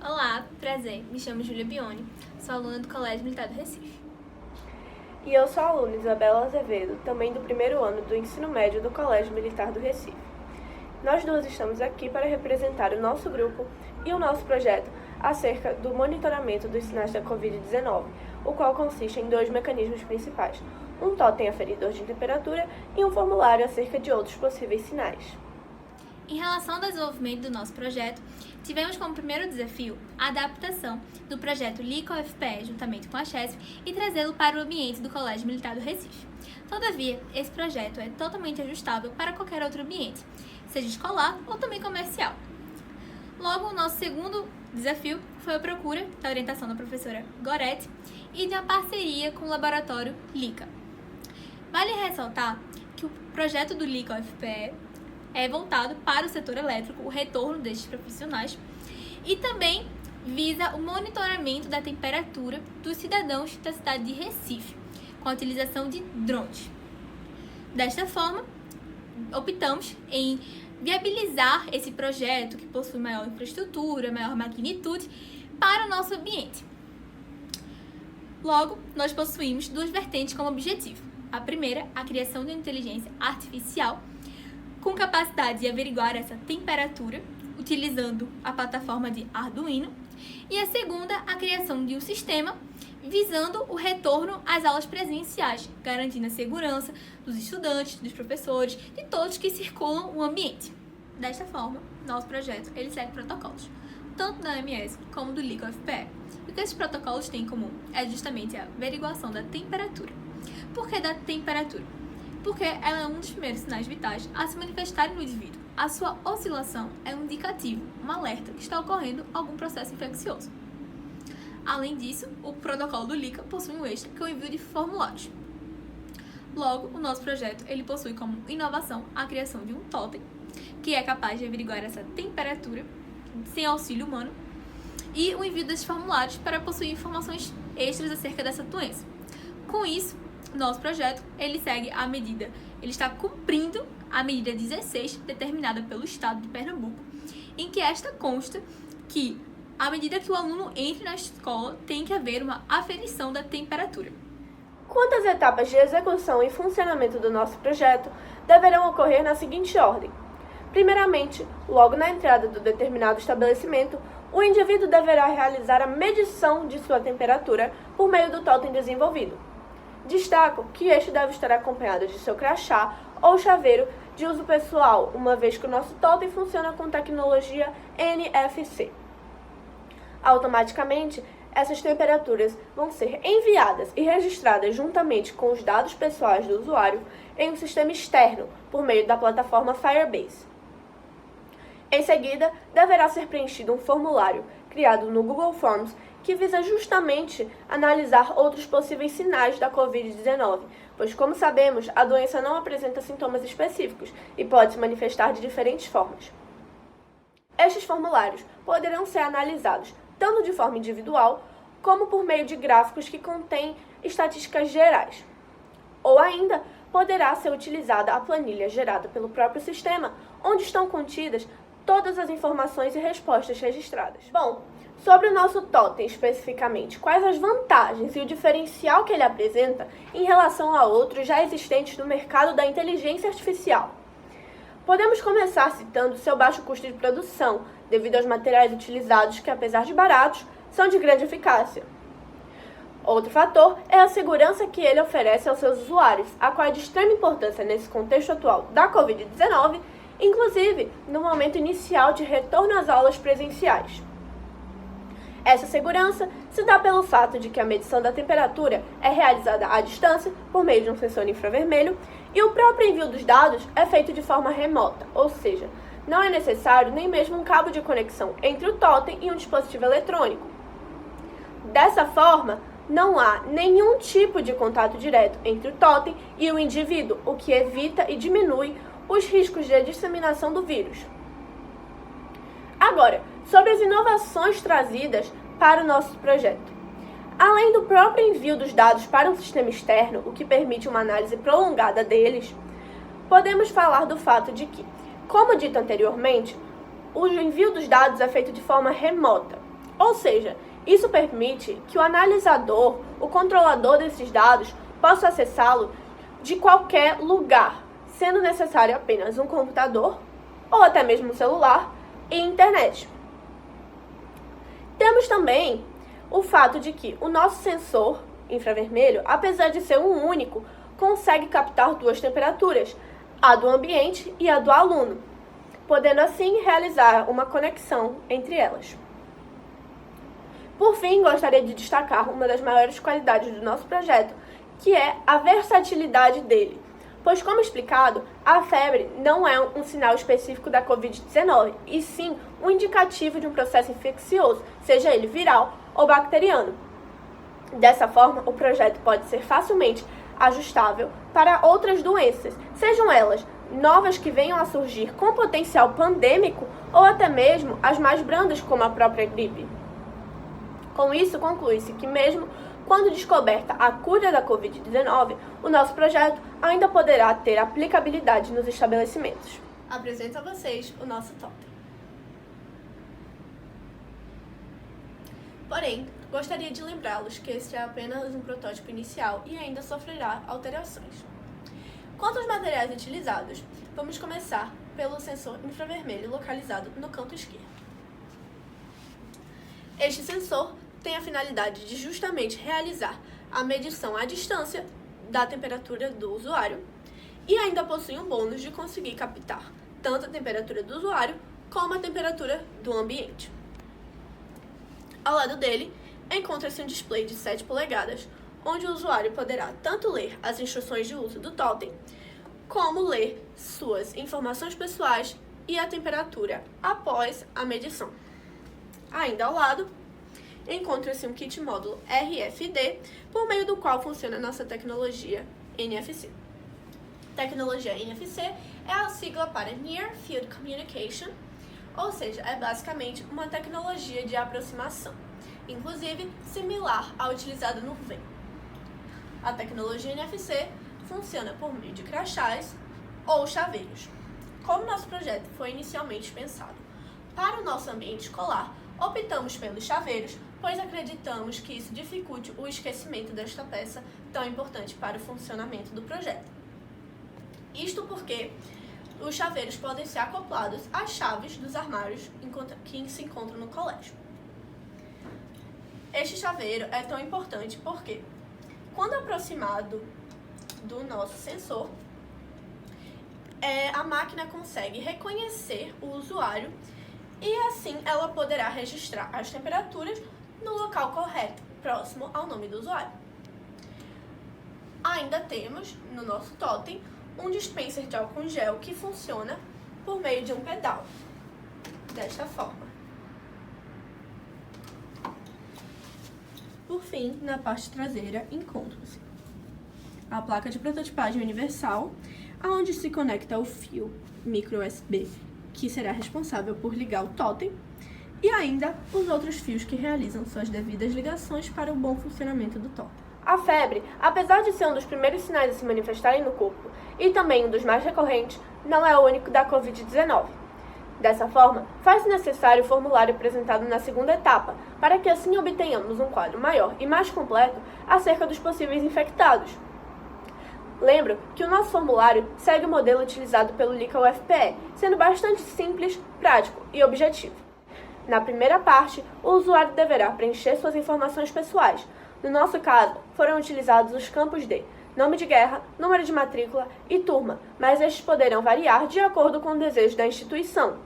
Olá, prazer. Me chamo Júlia Bione, sou aluna do Colégio Militar do Recife. E eu sou a aluna Isabela Azevedo, também do primeiro ano do ensino médio do Colégio Militar do Recife. Nós duas estamos aqui para representar o nosso grupo e o nosso projeto acerca do monitoramento dos sinais da Covid-19, o qual consiste em 2 mecanismos principais: um totem aferidor de temperatura e um formulário acerca de outros possíveis sinais. Em relação ao desenvolvimento do nosso projeto, tivemos como primeiro desafio a adaptação do projeto LICA-UFPE juntamente com a CHESP e trazê-lo para o ambiente do Colégio Militar do Recife. Todavia, esse projeto é totalmente ajustável para qualquer outro ambiente, seja escolar ou também comercial. Logo, o nosso segundo desafio foi a procura da orientação da professora Goretti e de uma parceria com o laboratório LICA. Vale ressaltar que o projeto do LICA-UFPE é voltado para o setor elétrico, o retorno destes profissionais, e também visa o monitoramento da temperatura dos cidadãos da cidade de Recife, com a utilização de drones. Desta forma, optamos em viabilizar esse projeto, que possui maior infraestrutura, maior magnitude, para o nosso ambiente. Logo, nós possuímos 2 vertentes como objetivo. A primeira, a criação de uma inteligência artificial com capacidade de averiguar essa temperatura, utilizando a plataforma de Arduino, e a segunda, a criação de um sistema visando o retorno às aulas presenciais, garantindo a segurança dos estudantes, dos professores, de todos que circulam o ambiente. Desta forma, nosso projeto ele segue protocolos, tanto da OMS como do LICA-UFPE. E o que esses protocolos têm em comum é justamente a averiguação da temperatura. Por que da temperatura? Porque ela é um dos primeiros sinais vitais a se manifestarem no indivíduo. A sua oscilação é um indicativo, um alerta que está ocorrendo algum processo infeccioso. Além disso, o protocolo do LICA possui um extra, que é o envio de formulários. Logo, o nosso projeto ele possui como inovação a criação de um totem, que é capaz de averiguar essa temperatura sem auxílio humano, e o envio desses formulários para possuir informações extras acerca dessa doença. Com isso, nosso projeto, ele segue a medida, ele está cumprindo a medida 16 determinada pelo Estado de Pernambuco, em que esta consta que, à medida que o aluno entre na escola, tem que haver uma aferição da temperatura. Quanto às etapas de execução e funcionamento do nosso projeto, deverão ocorrer na seguinte ordem. Primeiramente, logo na entrada do determinado estabelecimento, o indivíduo deverá realizar a medição de sua temperatura por meio do totem desenvolvido. Destaco que este deve estar acompanhado de seu crachá ou chaveiro de uso pessoal, uma vez que o nosso totem funciona com tecnologia NFC. Automaticamente, essas temperaturas vão ser enviadas e registradas juntamente com os dados pessoais do usuário em um sistema externo por meio da plataforma Firebase. Em seguida, deverá ser preenchido um formulário criado no Google Forms que visa justamente analisar outros possíveis sinais da Covid-19, pois, como sabemos, a doença não apresenta sintomas específicos e pode se manifestar de diferentes formas. Estes formulários poderão ser analisados tanto de forma individual, como por meio de gráficos que contêm estatísticas gerais. Ou ainda, poderá ser utilizada a planilha gerada pelo próprio sistema, onde estão contidas todas as informações e respostas registradas. Bom, sobre o nosso totem especificamente, quais as vantagens e o diferencial que ele apresenta em relação a outros já existentes no mercado da inteligência artificial? Podemos começar citando seu baixo custo de produção, devido aos materiais utilizados que, apesar de baratos, são de grande eficácia. Outro fator é a segurança que ele oferece aos seus usuários, a qual é de extrema importância nesse contexto atual da Covid-19, inclusive no momento inicial de retorno às aulas presenciais. Essa segurança se dá pelo fato de que a medição da temperatura é realizada à distância, por meio de um sensor infravermelho, e o próprio envio dos dados é feito de forma remota, ou seja, não é necessário nem mesmo um cabo de conexão entre o totem e um dispositivo eletrônico. Dessa forma, não há nenhum tipo de contato direto entre o totem e o indivíduo, o que evita e diminui os riscos de disseminação do vírus. Agora, sobre as inovações trazidas para o nosso projeto. Além do próprio envio dos dados para um sistema externo, o que permite uma análise prolongada deles, podemos falar do fato de que, como dito anteriormente, o envio dos dados é feito de forma remota, Ou seja, isso permite que o analisador, o controlador desses dados, possa acessá-lo de qualquer lugar, sendo necessário apenas um computador ou até mesmo um celular e internet. Temos também o fato de que o nosso sensor infravermelho, apesar de ser um único, consegue captar duas temperaturas, a do ambiente e a do aluno, podendo assim realizar uma conexão entre elas. Por fim, gostaria de destacar uma das maiores qualidades do nosso projeto, que é a versatilidade dele. Pois, como explicado, a febre não é um sinal específico da Covid-19, e sim um indicativo de um processo infeccioso, seja ele viral ou bacteriano. Dessa forma, o projeto pode ser facilmente ajustável para outras doenças, sejam elas novas que venham a surgir com potencial pandêmico ou até mesmo as mais brandas, como a própria gripe. Com isso, conclui-se que mesmo quando descoberta a cura da Covid-19, o nosso projeto ainda poderá ter aplicabilidade nos estabelecimentos. Apresento a vocês o nosso totem. Porém, gostaria de lembrá-los que este é apenas um protótipo inicial e ainda sofrerá alterações. Quanto aos materiais utilizados, vamos começar pelo sensor infravermelho localizado no canto esquerdo. Este sensor tem a finalidade de justamente realizar a medição à distância da temperatura do usuário e ainda possui um bônus de conseguir captar tanto a temperatura do usuário como a temperatura do ambiente. Ao lado dele, encontra-se um display de 7 polegadas, onde o usuário poderá tanto ler as instruções de uso do totem, como ler suas informações pessoais e a temperatura após a medição. Ainda ao lado, encontra-se um kit módulo RFD, por meio do qual funciona a nossa tecnologia NFC. Tecnologia NFC é a sigla para Near Field Communication, ou seja, é basicamente uma tecnologia de aproximação, inclusive similar à utilizada no VEM. A tecnologia NFC funciona por meio de crachás ou chaveiros. Como nosso projeto foi inicialmente pensado para o nosso ambiente escolar, optamos pelos chaveiros, pois acreditamos que isso dificulte o esquecimento desta peça tão importante para o funcionamento do projeto. Isto porque os chaveiros podem ser acoplados às chaves dos armários que se encontram no colégio. Este chaveiro é tão importante porque, quando aproximado do nosso sensor, a máquina consegue reconhecer o usuário e assim ela poderá registrar as temperaturas no local correto, próximo ao nome do usuário. Ainda temos, no nosso totem, um dispenser de álcool em gel que funciona por meio de um pedal, desta forma. Por fim, na parte traseira, encontra-se a placa de prototipagem universal, aonde se conecta o fio micro USB, que será responsável por ligar o totem, e ainda os outros fios que realizam suas devidas ligações para o bom funcionamento do totem. A febre, apesar de ser um dos primeiros sinais a se manifestarem no corpo e também um dos mais recorrentes, não é o único da Covid-19. Dessa forma, faz-se necessário o formulário apresentado na segunda etapa, para que assim obtenhamos um quadro maior e mais completo acerca dos possíveis infectados. Lembro que o nosso formulário segue o modelo utilizado pelo LICA UFPE, sendo bastante simples, prático e objetivo. Na primeira parte, o usuário deverá preencher suas informações pessoais. No nosso caso, foram utilizados os campos de nome de guerra, número de matrícula e turma, mas estes poderão variar de acordo com o desejo da instituição.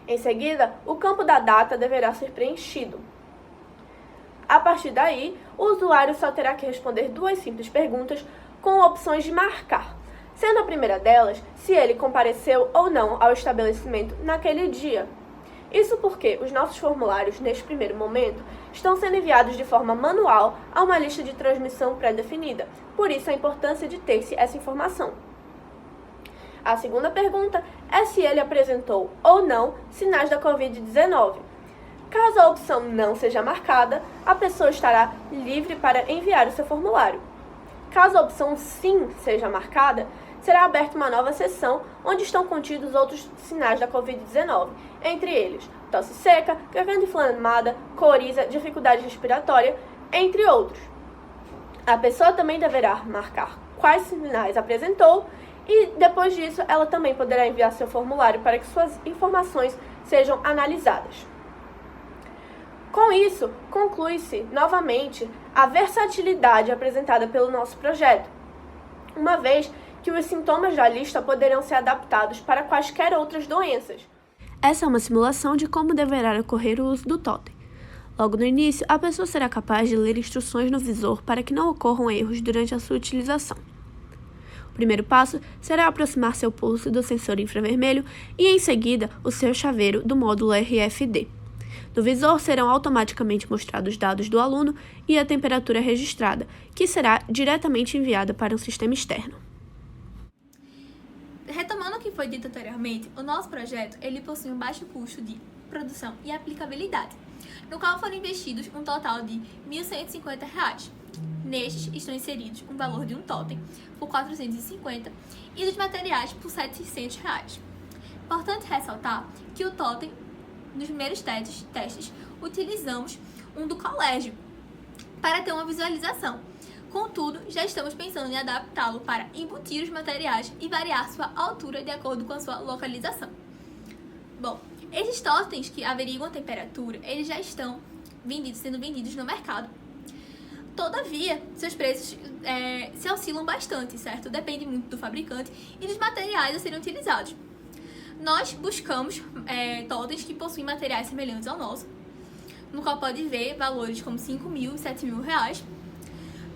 Em seguida, o campo da data deverá ser preenchido. A partir daí, o usuário só terá que responder 2 simples perguntas com opções de marcar, sendo a primeira delas se ele compareceu ou não ao estabelecimento naquele dia. Isso porque os nossos formulários, neste primeiro momento, estão sendo enviados de forma manual a uma lista de transmissão pré-definida, por isso a importância de ter-se essa informação. A segunda pergunta é se ele apresentou ou não sinais da Covid-19. Caso a opção não seja marcada, a pessoa estará livre para enviar o seu formulário. Caso a opção sim seja marcada, será aberta uma nova seção onde estão contidos outros sinais da Covid-19, entre eles tosse seca, garganta inflamada, coriza, dificuldade respiratória, entre outros. A pessoa também deverá marcar quais sinais apresentou e, depois disso, ela também poderá enviar seu formulário para que suas informações sejam analisadas. Com isso, conclui-se novamente a versatilidade apresentada pelo nosso projeto, uma vez que os sintomas da lista poderão ser adaptados para quaisquer outras doenças. Essa é uma simulação de como deverá ocorrer o uso do totem. Logo no início, a pessoa será capaz de ler instruções no visor para que não ocorram erros durante a sua utilização. O primeiro passo será aproximar seu pulso do sensor infravermelho e, em seguida, o seu chaveiro do módulo RFD. No visor serão automaticamente mostrados os dados do aluno e a temperatura registrada, que será diretamente enviada para um sistema externo. Retomando o que foi dito anteriormente, o nosso projeto ele possui um baixo custo de produção e aplicabilidade, no qual foram investidos um total de R$ 1.150. Nestes estão inseridos um valor de um totem por R$ 450 e dos materiais por R$ 700. Importante ressaltar que o totem, nos primeiros testes, utilizamos um do colégio para ter uma visualização. Contudo, já estamos pensando em adaptá-lo para embutir os materiais e variar sua altura de acordo com a sua localização. Bom, esses totens que averiguam a temperatura, eles já estão sendo vendidos no mercado. Todavia, seus preços se oscilam bastante, certo? Depende muito do fabricante e dos materiais a serem utilizados. Nós buscamos totens que possuem materiais semelhantes ao nosso, no qual pode ver valores como R$ 5.000 e R$ 7.000.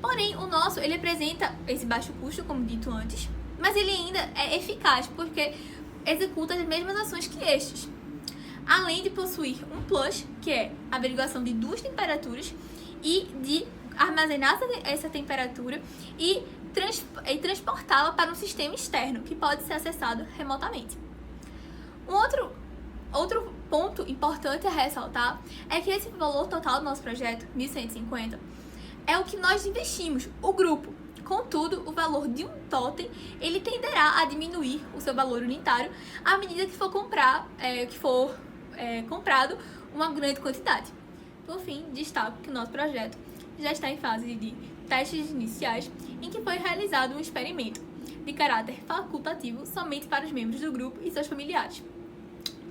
Porém, o nosso ele apresenta esse baixo custo, como dito antes, mas ele ainda é eficaz porque executa as mesmas ações que estes. Além de possuir um plus, que é a averiguação de duas temperaturas, e de armazenar essa temperatura e transportá-la para um sistema externo, que pode ser acessado remotamente. Um outro ponto importante a ressaltar é que esse valor total do nosso projeto, R$ 1.150, é o que nós investimos, o grupo. Contudo, o valor de um totem ele tenderá a diminuir o seu valor unitário à medida que for comprado uma grande quantidade. Por fim, destaco que o nosso projeto já está em fase de testes iniciais, em que foi realizado um experimento de caráter facultativo somente para os membros do grupo e seus familiares.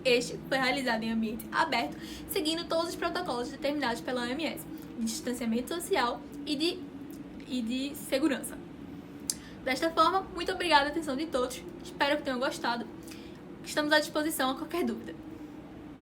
Este foi realizado em ambiente aberto, seguindo todos os protocolos determinados pela OMS, de distanciamento social e de segurança. Desta forma, muito obrigada a atenção de todos, espero que tenham gostado. Estamos à disposição a qualquer dúvida.